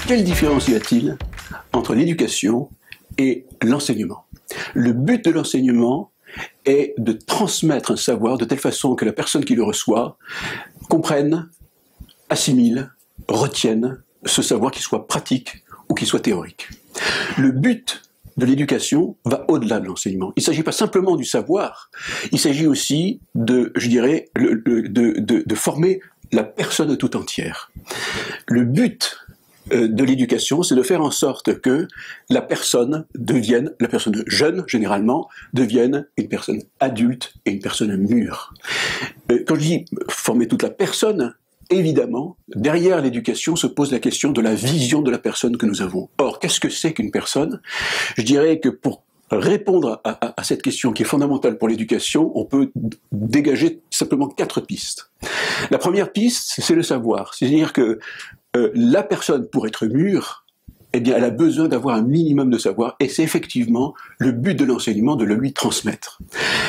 quelle différence y a-t-il entre l'éducation et l'enseignement? Le but de l'enseignement est de transmettre un savoir de telle façon que la personne qui le reçoit comprenne, assimile, retienne ce savoir, qu'il soit pratique ou qu'il soit théorique. Le but de l'éducation va au-delà de l'enseignement. Il ne s'agit pas simplement du savoir, il s'agit aussi de, je dirais, de former la personne tout entière. Le but de l'éducation, c'est de faire en sorte que la personne jeune généralement, devienne une personne adulte et une personne mûre. Quand je dis former toute la personne, évidemment, derrière l'éducation se pose la question de la vision de la personne que nous avons. Or, qu'est-ce que c'est qu'une personne? Je dirais que pour répondre à cette question qui est fondamentale pour l'éducation, on peut dégager simplement 4 pistes. La première piste, c'est le savoir. C'est-à-dire que la personne, pour être mûre, eh bien, elle a besoin d'avoir un minimum de savoir, et c'est effectivement le but de l'enseignement, de le lui transmettre.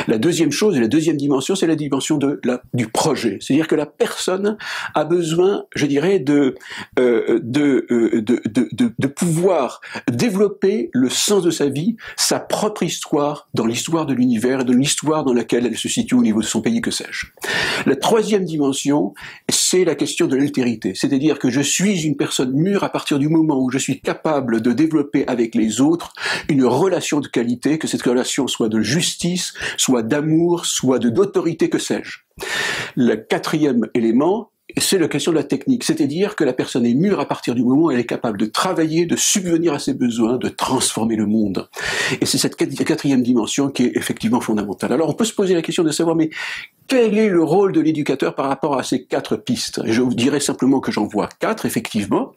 La deuxième chose, et la deuxième dimension, c'est la dimension du projet. C'est-à-dire que la personne a besoin, je dirais, de pouvoir développer le sens de sa vie, sa propre histoire, dans l'histoire de l'univers, et de l'histoire dans laquelle elle se situe au niveau de son pays, que sais-je. La troisième dimension, c'est la question de l'altérité. C'est-à-dire que je suis une personne mûre à partir du moment où je suis capable de développer avec les autres une relation de qualité, que cette relation soit de justice, soit d'amour, soit d'autorité, que sais-je. Le quatrième élément, c'est la question de la technique, c'est-à-dire que la personne est mûre à partir du moment où elle est capable de travailler, de subvenir à ses besoins, de transformer le monde. Et c'est cette quatrième dimension qui est effectivement fondamentale. Alors on peut se poser la question de savoir, mais quel est le rôle de l'éducateur par rapport à ces 4 pistes? Je vous dirais simplement que j'en vois 4, effectivement.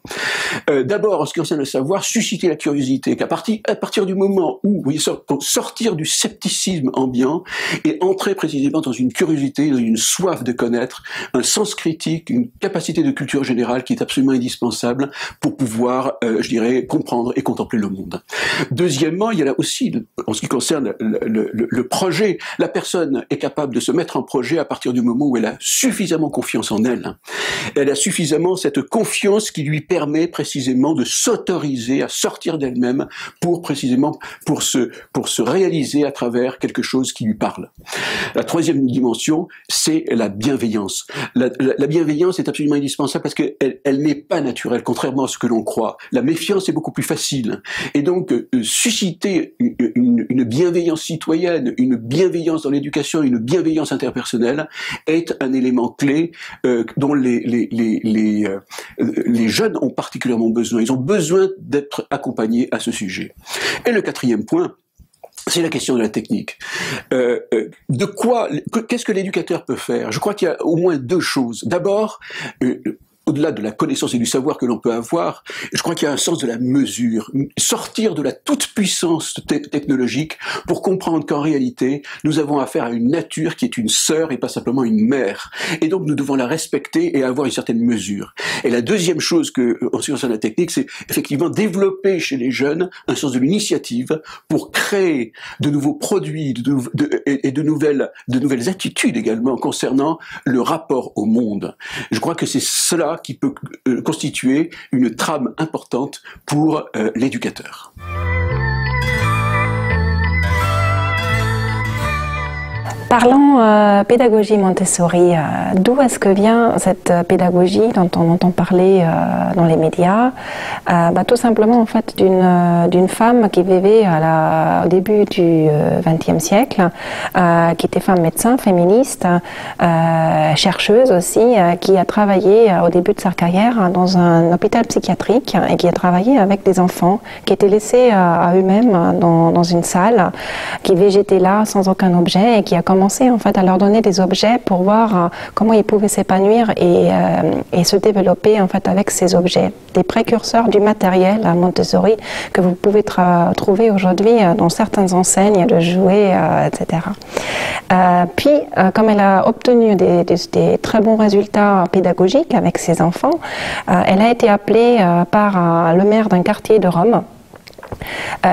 D'abord, en ce qui concerne le savoir, susciter la curiosité, qu'à partir du moment où vous sortir du scepticisme ambiant et entrer précisément dans une curiosité, dans une soif de connaître, un sens critique, une capacité de culture générale qui est absolument indispensable pour pouvoir, je dirais, comprendre et contempler le monde. Deuxièmement, il y a là aussi, en ce qui concerne le projet, la personne est capable de se mettre en projet à partir du moment où elle a suffisamment confiance en elle. Elle a suffisamment cette confiance qui lui permet précisément de s'autoriser à sortir d'elle-même pour se réaliser à travers quelque chose qui lui parle. La troisième dimension, c'est la bienveillance. La bienveillance est absolument indispensable parce qu'elle n'est pas naturelle, contrairement à ce que l'on croit. La méfiance est beaucoup plus facile. Et donc, susciter une bienveillance citoyenne, une bienveillance dans l'éducation, une bienveillance interpersonnelle est un élément clé dont les jeunes ont particulièrement besoin. Ils ont besoin d'être accompagnés à ce sujet. Et le quatrième point, c'est la question de la technique. Qu'est-ce que l'éducateur peut faire? Je crois qu'il y a au moins 2 choses. D'abord, au-delà de la connaissance et du savoir que l'on peut avoir, je crois qu'il y a un sens de la mesure. Sortir de la toute-puissance technologique pour comprendre qu'en réalité, nous avons affaire à une nature qui est une sœur et pas simplement une mère. Et donc, nous devons la respecter et avoir une certaine mesure. Et la deuxième chose en ce qui concerne la technique, c'est effectivement développer chez les jeunes un sens de l'initiative pour créer de nouveaux produits et de nouvelles attitudes également concernant le rapport au monde. Je crois que c'est cela qui peut constituer une trame importante pour l'éducateur. Parlons pédagogie Montessori. D'où est-ce que vient cette pédagogie dont on entend parler dans les médias? Tout simplement en fait d'une femme qui vivait au début du XXe siècle, qui était femme médecin, féministe, chercheuse aussi, qui a travaillé au début de sa carrière dans un hôpital psychiatrique et qui a travaillé avec des enfants qui étaient laissés à eux-mêmes dans une salle, qui végétaient là sans aucun objet et qui a commencé en fait à leur donner des objets pour voir comment ils pouvaient s'épanouir et se développer en fait avec ces objets. Des précurseurs du matériel à Montessori que vous pouvez trouver aujourd'hui dans certaines enseignes de jouets, etc. Puis, comme elle a obtenu des très bons résultats pédagogiques avec ses enfants, elle a été appelée par le maire d'un quartier de Rome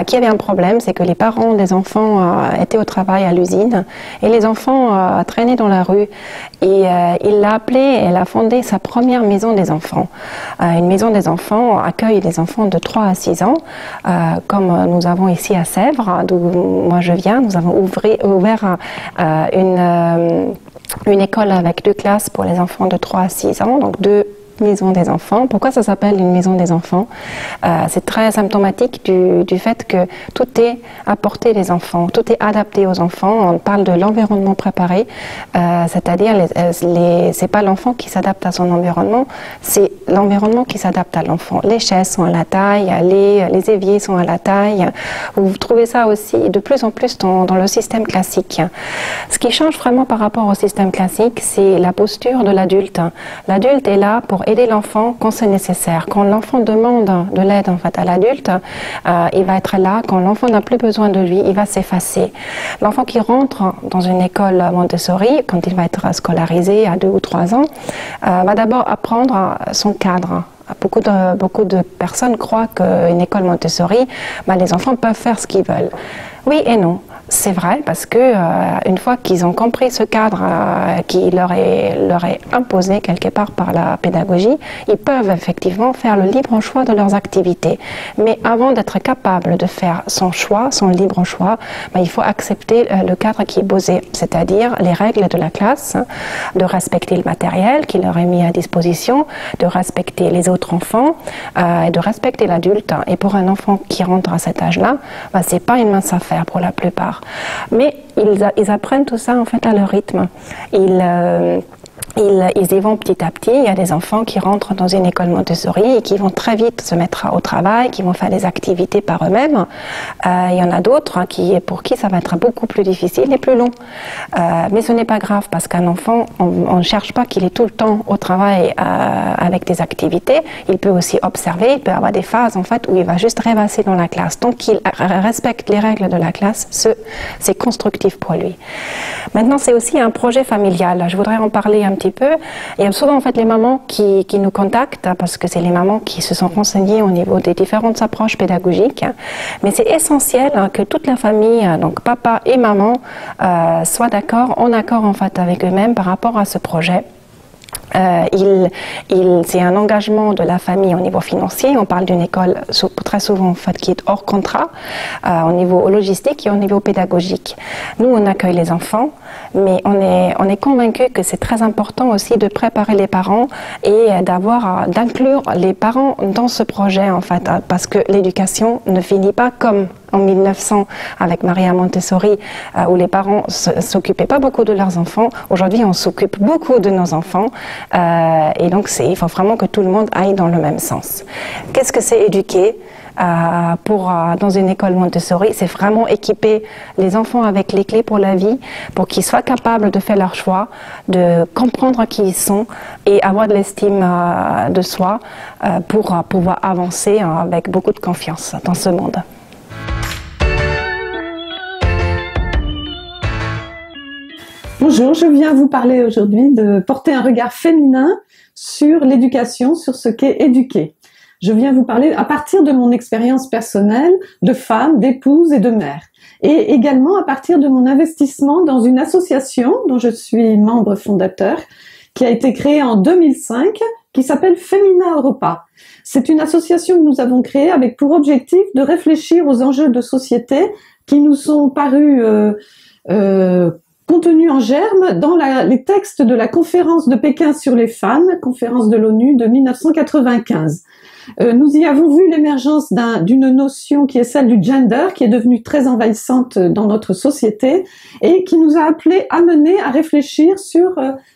qui avait un problème, c'est que les parents des enfants étaient au travail à l'usine et les enfants traînaient dans la rue. Et il l'a appelée et elle a fondé sa première maison des enfants. Une maison des enfants accueille des enfants de 3 à 6 ans, comme nous avons ici à Sèvres, d'où moi je viens. Nous avons ouvert une école avec 2 classes pour les enfants de 3 à 6 ans, donc 2 maison des enfants. Pourquoi ça s'appelle une maison des enfants? C'est très symptomatique du fait que tout est à portée des enfants, tout est adapté aux enfants. On parle de l'environnement préparé, c'est-à-dire c'est pas l'enfant qui s'adapte à son environnement, c'est l'environnement qui s'adapte à l'enfant. Les chaises sont à la taille, les éviers sont à la taille. Vous trouvez ça aussi de plus en plus dans le système classique. Ce qui change vraiment par rapport au système classique, c'est la posture de l'adulte. L'adulte est là pour aider l'enfant quand c'est nécessaire. Quand l'enfant demande de l'aide en fait à l'adulte, il va être là. Quand l'enfant n'a plus besoin de lui, il va s'effacer. L'enfant qui rentre dans une école Montessori, quand il va être scolarisé à 2 ou 3 ans, va d'abord apprendre son cadre. Beaucoup de personnes croient qu'une école Montessori, les enfants peuvent faire ce qu'ils veulent. Oui et non. C'est vrai parce que une fois qu'ils ont compris ce cadre qui leur est imposé quelque part par la pédagogie, ils peuvent effectivement faire le libre choix de leurs activités. Mais avant d'être capable de faire son choix, son libre choix, il faut accepter le cadre qui est posé, c'est-à-dire les règles de la classe, de respecter le matériel qui leur est mis à disposition, de respecter les autres enfants et de respecter l'adulte. Et pour un enfant qui rentre à cet âge-là, c'est pas une mince affaire pour la plupart. Mais ils apprennent tout ça en fait à leur rythme. Ils y vont petit à petit. Il y a des enfants qui rentrent dans une école Montessori et qui vont très vite se mettre au travail, qui vont faire des activités par eux-mêmes. Il y en a d'autres pour qui ça va être beaucoup plus difficile et plus long. Mais ce n'est pas grave parce qu'un enfant, on ne cherche pas qu'il est tout le temps au travail avec des activités. Il peut aussi observer, il peut avoir des phases en fait où il va juste rêvasser dans la classe. Donc qu'il respecte les règles de la classe, c'est constructif pour lui. Maintenant, c'est aussi un projet familial. Je voudrais en parler un petit peu. Il y a souvent en fait les mamans qui nous contactent parce que c'est les mamans qui se sont renseignées au niveau des différentes approches pédagogiques. Mais c'est essentiel que toute la famille, donc papa et maman, soient en accord en fait avec eux-mêmes par rapport à ce projet. C'est un engagement de la famille au niveau financier. On parle d'une école très souvent en fait, qui est hors contrat au niveau logistique et au niveau pédagogique. Nous, on accueille les enfants, mais on est convaincu que c'est très important aussi de préparer les parents et d'inclure les parents dans ce projet en fait, parce que l'éducation ne finit pas comme en 1900 avec Maria Montessori où les parents s'occupaient pas beaucoup de leurs enfants. Aujourd'hui, on s'occupe beaucoup de nos enfants et donc il faut vraiment que tout le monde aille dans le même sens. Qu'est-ce que c'est éduquer dans une école Montessori? C'est vraiment équiper les enfants avec les clés pour la vie, pour qu'ils soient capables de faire leur choix, de comprendre qui ils sont et avoir de l'estime de soi pour pouvoir avancer avec beaucoup de confiance dans ce monde. Bonjour, je viens vous parler aujourd'hui de porter un regard féminin sur l'éducation, sur ce qu'est éduquer. Je viens vous parler à partir de mon expérience personnelle de femme, d'épouse et de mère. Et également à partir de mon investissement dans une association dont je suis membre fondateur, qui a été créée en 2005, qui s'appelle Femina Europa. C'est une association que nous avons créée avec pour objectif de réfléchir aux enjeux de société qui nous sont parus contenus en germe dans les textes de la conférence de Pékin sur les femmes, conférence de l'ONU de 1995. Nous y avons vu l'émergence d'une notion qui est celle du gender, qui est devenue très envahissante dans notre société et qui nous a amené à réfléchir sur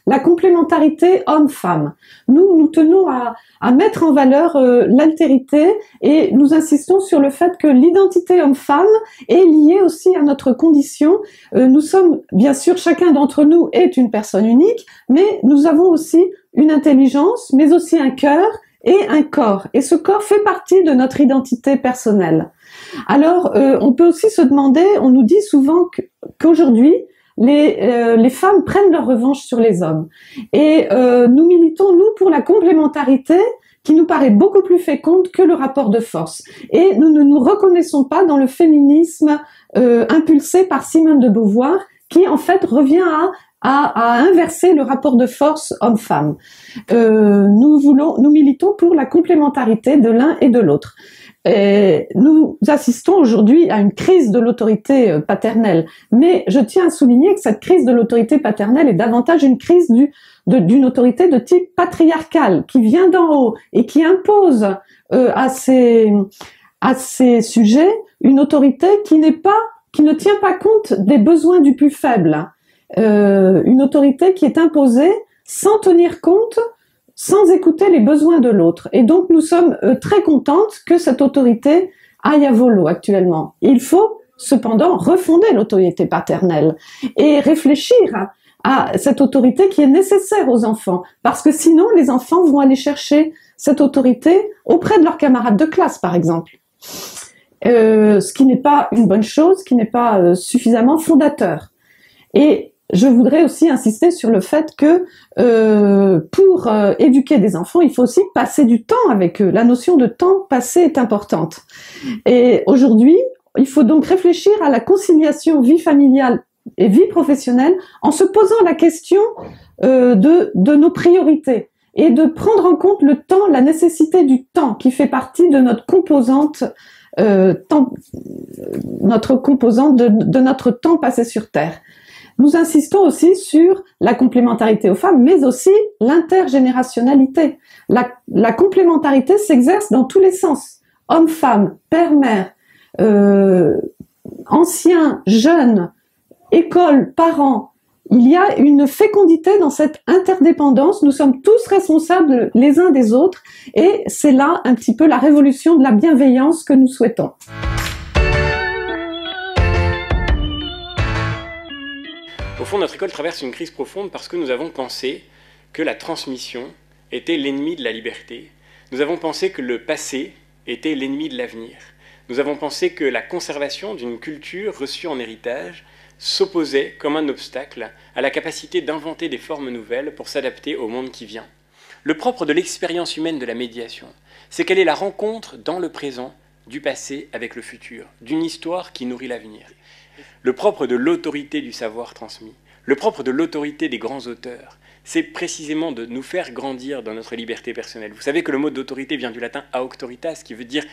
la complémentarité homme-femme. Nous tenons à mettre en valeur l'altérité et nous insistons sur le fait que l'identité homme-femme est liée aussi à notre condition. Nous sommes, bien sûr, chacun d'entre nous est une personne unique, mais nous avons aussi une intelligence, mais aussi un cœur et un corps. Et ce corps fait partie de notre identité personnelle. Alors, on peut aussi se demander, on nous dit souvent qu'aujourd'hui, les femmes prennent leur revanche sur les hommes. Et nous militons, nous, pour la complémentarité qui nous paraît beaucoup plus féconde que le rapport de force. Et nous ne nous reconnaissons pas dans le féminisme impulsé par Simone de Beauvoir, qui en fait revient à inverser le rapport de force homme-femme. Nous militons pour la complémentarité de l'un et de l'autre. Et nous assistons aujourd'hui à une crise de l'autorité paternelle. Mais je tiens à souligner que cette crise de l'autorité paternelle est davantage une crise d'une autorité de type patriarcal, qui vient d'en haut et qui impose à ces sujets une autorité qui ne tient pas compte des besoins du plus faible. Une autorité qui est imposée sans tenir compte, sans écouter les besoins de l'autre. Et donc nous sommes très contentes que cette autorité aille à volo actuellement. Il faut cependant refonder l'autorité paternelle et réfléchir à cette autorité qui est nécessaire aux enfants, parce que sinon les enfants vont aller chercher cette autorité auprès de leurs camarades de classe, par exemple. Ce qui n'est pas une bonne chose, qui n'est pas suffisamment fondateur. Et je voudrais aussi insister sur le fait que pour éduquer des enfants, il faut aussi passer du temps avec eux. La notion de temps passé est importante. Et aujourd'hui, il faut donc réfléchir à la conciliation vie familiale et vie professionnelle en se posant la question de nos priorités et de prendre en compte le temps, la nécessité du temps qui fait partie de notre composante de notre temps passé sur Terre. Nous insistons aussi sur la complémentarité aux femmes, mais aussi l'intergénérationnalité. La complémentarité s'exerce dans tous les sens. Hommes-femmes, père-mère, anciens, jeunes, école, parents. Il y a une fécondité dans cette interdépendance. Nous sommes tous responsables les uns des autres et c'est là un petit peu la révolution de la bienveillance que nous souhaitons. Au fond, notre école traverse une crise profonde parce que nous avons pensé que la transmission était l'ennemi de la liberté. Nous avons pensé que le passé était l'ennemi de l'avenir. Nous avons pensé que la conservation d'une culture reçue en héritage s'opposait comme un obstacle à la capacité d'inventer des formes nouvelles pour s'adapter au monde qui vient. Le propre de l'expérience humaine de la médiation, c'est qu'elle est la rencontre dans le présent du passé avec le futur, d'une histoire qui nourrit l'avenir. Le propre de l'autorité du savoir transmis, le propre de l'autorité des grands auteurs, c'est précisément de nous faire grandir dans notre liberté personnelle. Vous savez que le mot d'autorité vient du latin auctoritas, qui veut dire,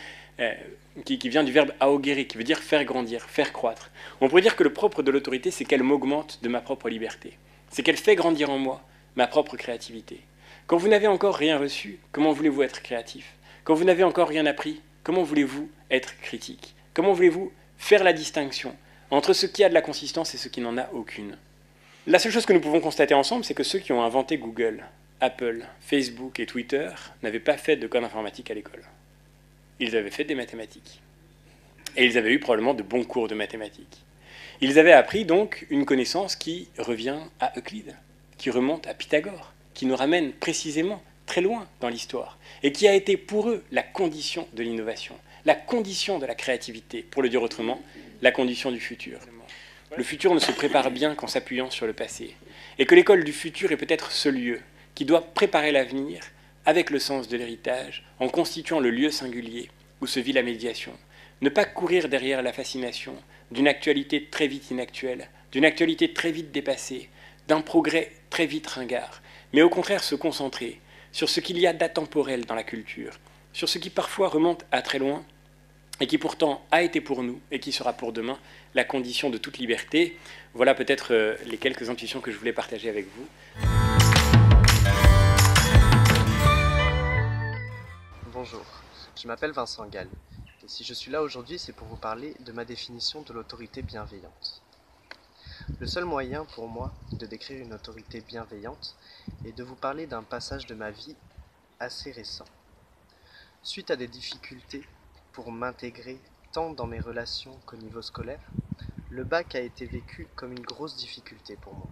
qui vient du verbe augere, qui veut dire faire grandir, faire croître. On pourrait dire que le propre de l'autorité, c'est qu'elle m'augmente de ma propre liberté. C'est qu'elle fait grandir en moi ma propre créativité. Quand vous n'avez encore rien reçu, comment voulez-vous être créatif? Quand vous n'avez encore rien appris, comment voulez-vous être critique? Comment voulez-vous faire la distinction entre ce qui a de la consistance et ce qui n'en a aucune? La seule chose que nous pouvons constater ensemble, c'est que ceux qui ont inventé Google, Apple, Facebook et Twitter n'avaient pas fait de code informatique à l'école. Ils avaient fait des mathématiques. Et ils avaient eu probablement de bons cours de mathématiques. Ils avaient appris donc une connaissance qui revient à Euclide, qui remonte à Pythagore, qui nous ramène précisément très loin dans l'histoire, et qui a été pour eux la condition de l'innovation, la condition de la créativité, pour le dire autrement, la condition du futur. Le futur ne se prépare bien qu'en s'appuyant sur le passé, et que l'école du futur est peut-être ce lieu qui doit préparer l'avenir avec le sens de l'héritage, en constituant le lieu singulier où se vit la médiation. Ne pas courir derrière la fascination d'une actualité très vite inactuelle, d'une actualité très vite dépassée, d'un progrès très vite ringard, mais au contraire se concentrer sur ce qu'il y a d'atemporel dans la culture, sur ce qui parfois remonte à très loin, et qui pourtant a été pour nous, et qui sera pour demain, la condition de toute liberté. Voilà peut-être les quelques intuitions que je voulais partager avec vous. Bonjour, je m'appelle Vincent Gall, et si je suis là aujourd'hui, c'est pour vous parler de ma définition de l'autorité bienveillante. Le seul moyen pour moi de décrire une autorité bienveillante est de vous parler d'un passage de ma vie assez récent. Suite à des difficultés pour m'intégrer tant dans mes relations qu'au niveau scolaire, le bac a été vécu comme une grosse difficulté pour moi.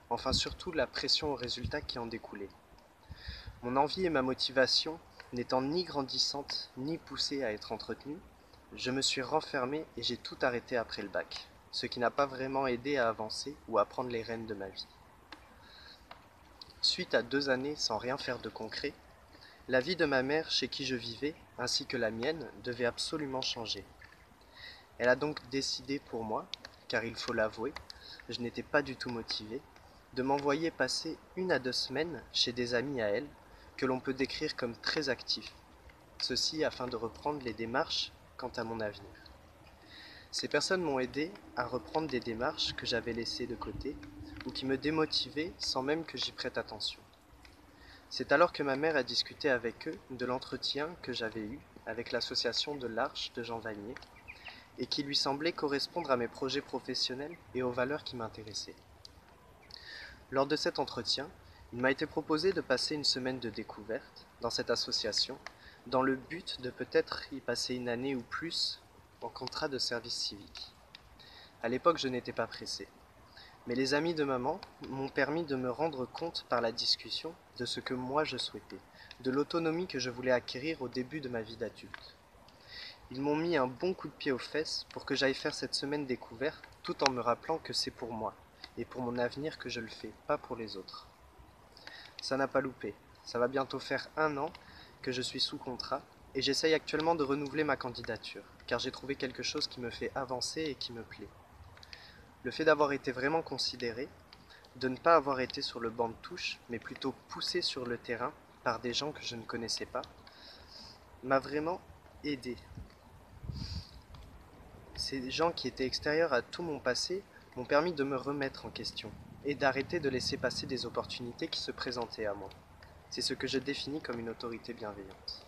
Enfin surtout la pression aux résultats qui en découlait. Mon envie et ma motivation n'étant ni grandissante ni poussée à être entretenue, je me suis renfermé et j'ai tout arrêté après le bac, ce qui n'a pas vraiment aidé à avancer ou à prendre les rênes de ma vie. Suite à 2 années sans rien faire de concret, La vie de ma mère chez qui je vivais, ainsi que la mienne, devait absolument changer. Elle a donc décidé pour moi, car il faut l'avouer, je n'étais pas du tout motivé, de m'envoyer passer 1 à 2 semaines chez des amis à elle, que l'on peut décrire comme très actifs, ceci afin de reprendre les démarches quant à mon avenir. Ces personnes m'ont aidé à reprendre des démarches que j'avais laissées de côté, ou qui me démotivaient sans même que j'y prête attention. C'est alors que ma mère a discuté avec eux de l'entretien que j'avais eu avec l'association de l'Arche de Jean Vanier, et qui lui semblait correspondre à mes projets professionnels et aux valeurs qui m'intéressaient. Lors de cet entretien, il m'a été proposé de passer une semaine de découverte dans cette association, dans le but de peut-être y passer 1 année ou plus en contrat de service civique. À l'époque, je n'étais pas pressé. Mais les amis de maman m'ont permis de me rendre compte par la discussion de ce que moi je souhaitais, de l'autonomie que je voulais acquérir au début de ma vie d'adulte. Ils m'ont mis un bon coup de pied aux fesses pour que j'aille faire cette semaine découverte tout en me rappelant que c'est pour moi et pour mon avenir que je le fais, pas pour les autres. Ça n'a pas loupé, ça va bientôt faire 1 an que je suis sous contrat et j'essaye actuellement de renouveler ma candidature car j'ai trouvé quelque chose qui me fait avancer et qui me plaît. Le fait d'avoir été vraiment considéré, de ne pas avoir été sur le banc de touche mais plutôt poussé sur le terrain par des gens que je ne connaissais pas, m'a vraiment aidé. Ces gens qui étaient extérieurs à tout mon passé m'ont permis de me remettre en question et d'arrêter de laisser passer des opportunités qui se présentaient à moi. C'est ce que je définis comme une autorité bienveillante.